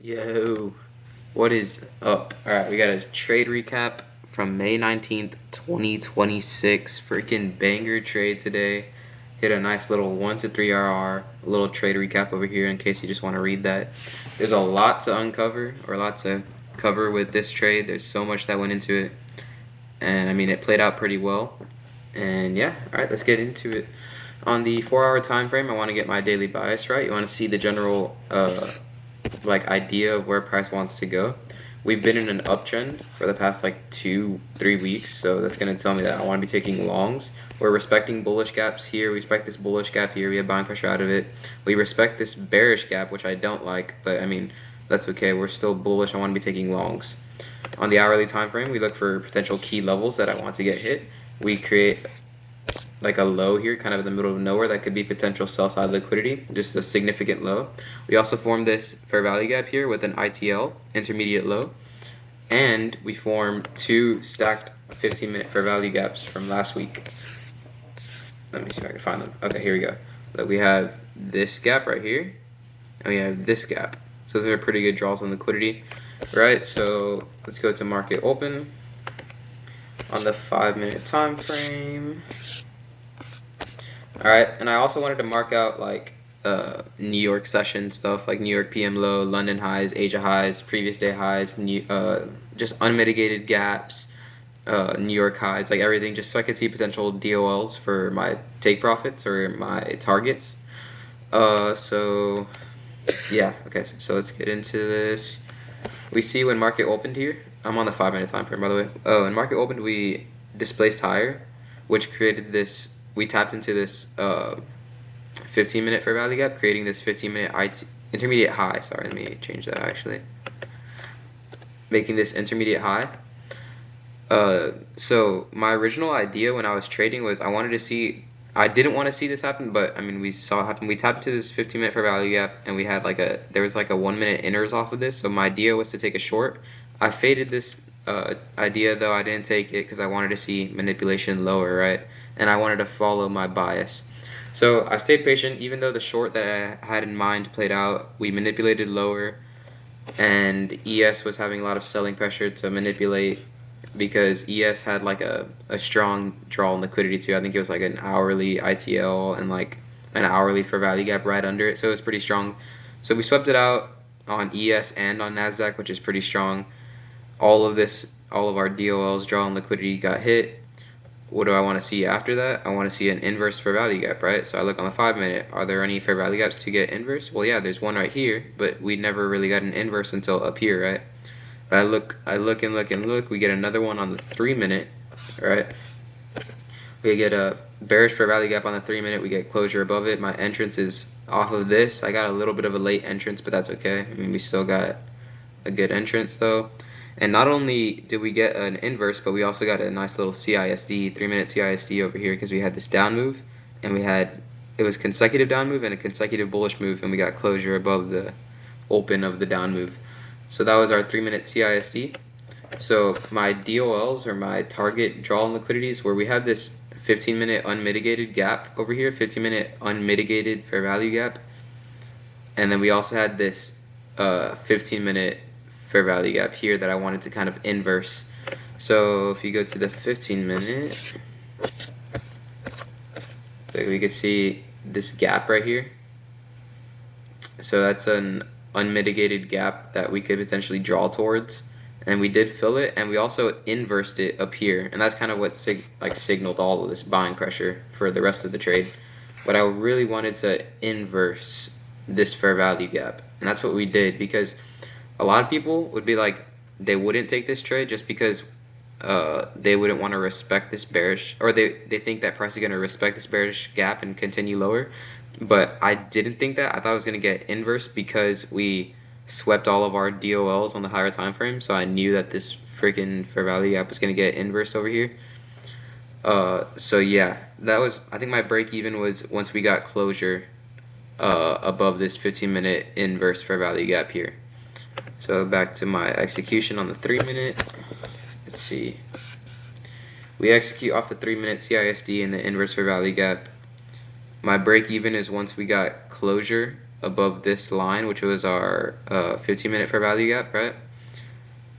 Yo, what is up? All right, we got a trade recap from May 19th, 2026. Freaking banger trade today. Hit a nice little 1 to 3 RR. A little trade recap over here in case you just want to read that. There's a lot to uncover or a lot to cover with this trade. There's so much that went into it. And I mean, it played out pretty well. And yeah, all right, let's get into it. On the 4-hour time frame, I want to get my daily bias right. You want to see the general idea of where price wants to go. We've been in an uptrend for the past like 2-3 weeks, so that's going to tell me that I want to be taking longs. We're respecting bullish gaps here. We respect this bullish gap here. We have buying pressure out of it. We respect this bearish gap, which I don't like, but I mean, that's okay. We're still bullish. I want to be taking longs. On the hourly time frame, we look for potential key levels that I want to get hit. We create like a low here, kind of in the middle of nowhere, that could be potential sell side liquidity, just a significant low. We also formed this fair value gap here with an ITL, intermediate low, and we formed 2 stacked 15-minute fair value gaps from last week. Let me see if I can find them. Okay, here we go. Look, we have this gap right here, and we have this gap. So those are pretty good draws on liquidity, right? So let's go to market open on the 5-minute time frame. All right, and I also wanted to mark out like New York session stuff, like New York PM low, London highs, Asia highs, previous day highs, just unmitigated gaps, New York highs, like everything, just so I could see potential DOLs for my take profits or my targets. So yeah, okay, so let's get into this. We see when market opened here, I'm on the 5-minute time frame, by the way. Oh, when market opened, we displaced higher, which created this. We tapped into this 15-minute fair value gap, creating this 15-minute intermediate high. Sorry, let me change that actually. Making this intermediate high. So my original idea when I was trading was I didn't want to see this happen, but I mean, we saw it happen. We tapped into this 15-minute fair value gap, and we had there was like a 1-minute inners off of this. So my idea was to take a short. I faded this idea, though. I didn't take it because I wanted to see manipulation lower, right? And I wanted to follow my bias. So I stayed patient, even though the short that I had in mind played out. We manipulated lower, and ES was having a lot of selling pressure to manipulate because ES had like a strong draw in liquidity too. I think it was like an hourly ITL and like an hourly fair value gap right under it, so it was pretty strong. So we swept it out on ES and on NASDAQ, which is pretty strong. All of our DOLs, draw and liquidity, got hit. What do I want to see after that? I want to see an inverse fair value gap, right? So I look on the 5-minute. Are there any fair value gaps to get inverse? Well, yeah, there's one right here, but we never really got an inverse until up here, right? But I look and look and look. We get another one on the 3-minute, right? We get a bearish fair value gap on the 3-minute. We get closure above it. My entrance is off of this. I got a little bit of a late entrance, but that's okay. I mean, we still got a good entrance though. And not only did we get an inverse, but we also got a nice little CISD, 3-minute CISD over here, because we had this down move, and it was consecutive down move and a consecutive bullish move, and we got closure above the open of the down move. So that was our 3-minute CISD. So my DOLs, or my target draw and liquidities, where we had this 15-minute unmitigated gap over here, 15-minute unmitigated fair value gap, and then we also had this 15-minute fair value gap here that I wanted to kind of inverse. So if you go to the 15-minute, we can see this gap right here. So that's an unmitigated gap that we could potentially draw towards, and we did fill it, and we also inversed it up here, and that's kind of what signaled all of this buying pressure for the rest of the trade. But I really wanted to inverse this fair value gap, and that's what we did, because a lot of people would be like, they wouldn't take this trade just because they wouldn't want to respect this bearish, or they think that price is going to respect this bearish gap and continue lower. But I didn't think that. I thought it was going to get inverse because we swept all of our DOLs on the higher time frame, so I knew that this freaking fair value gap was going to get inverse over here. So yeah, I think my break even was once we got closure above this 15-minute inverse fair value gap here. So back to my execution on the 3-minute. Let's see. We execute off the 3-minute CISD and the inverse fair value gap. My break even is once we got closure above this line, which was our 15-minute fair value gap, right?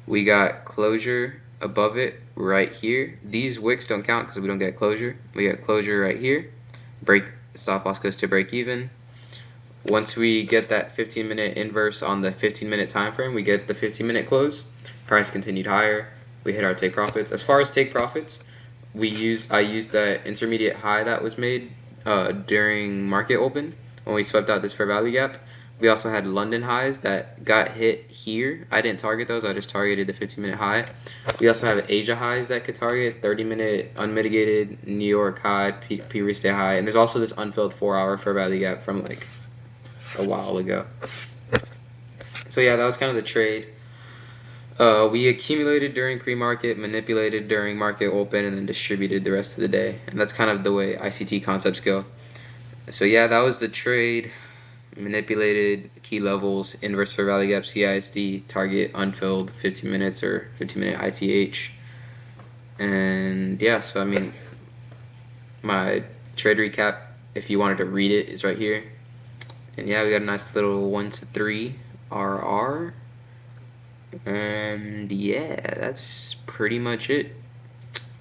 We got closure above it right here. These wicks don't count because we don't get closure. We got closure right here. Stop loss goes to break even. Once we get that 15-minute inverse on the 15-minute time frame, we get the 15-minute close. Price continued higher. We hit our take profits. As far as take profits, I used that intermediate high that was made during market open when we swept out this fair value gap. We also had London highs that got hit here. I didn't target those. I just targeted the 15-minute high. We also have Asia highs that could target 30-minute unmitigated New York high, previous day high, and there's also this unfilled 4-hour fair value gap from like a while ago. So yeah, that was kind of the trade. We accumulated during pre-market, manipulated during market open, and then distributed the rest of the day. And that's kind of the way ICT concepts go. So yeah, that was the trade. Manipulated key levels, inverse fair value gap, CISD, target unfilled 15 minutes or 15-minute ITH. And yeah, so I mean, my trade recap, if you wanted to read it, is right here. And yeah, we got a nice little 1 to 3 RR. And yeah, that's pretty much it.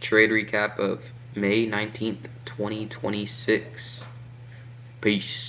Trade recap of May 19th, 2026. Peace.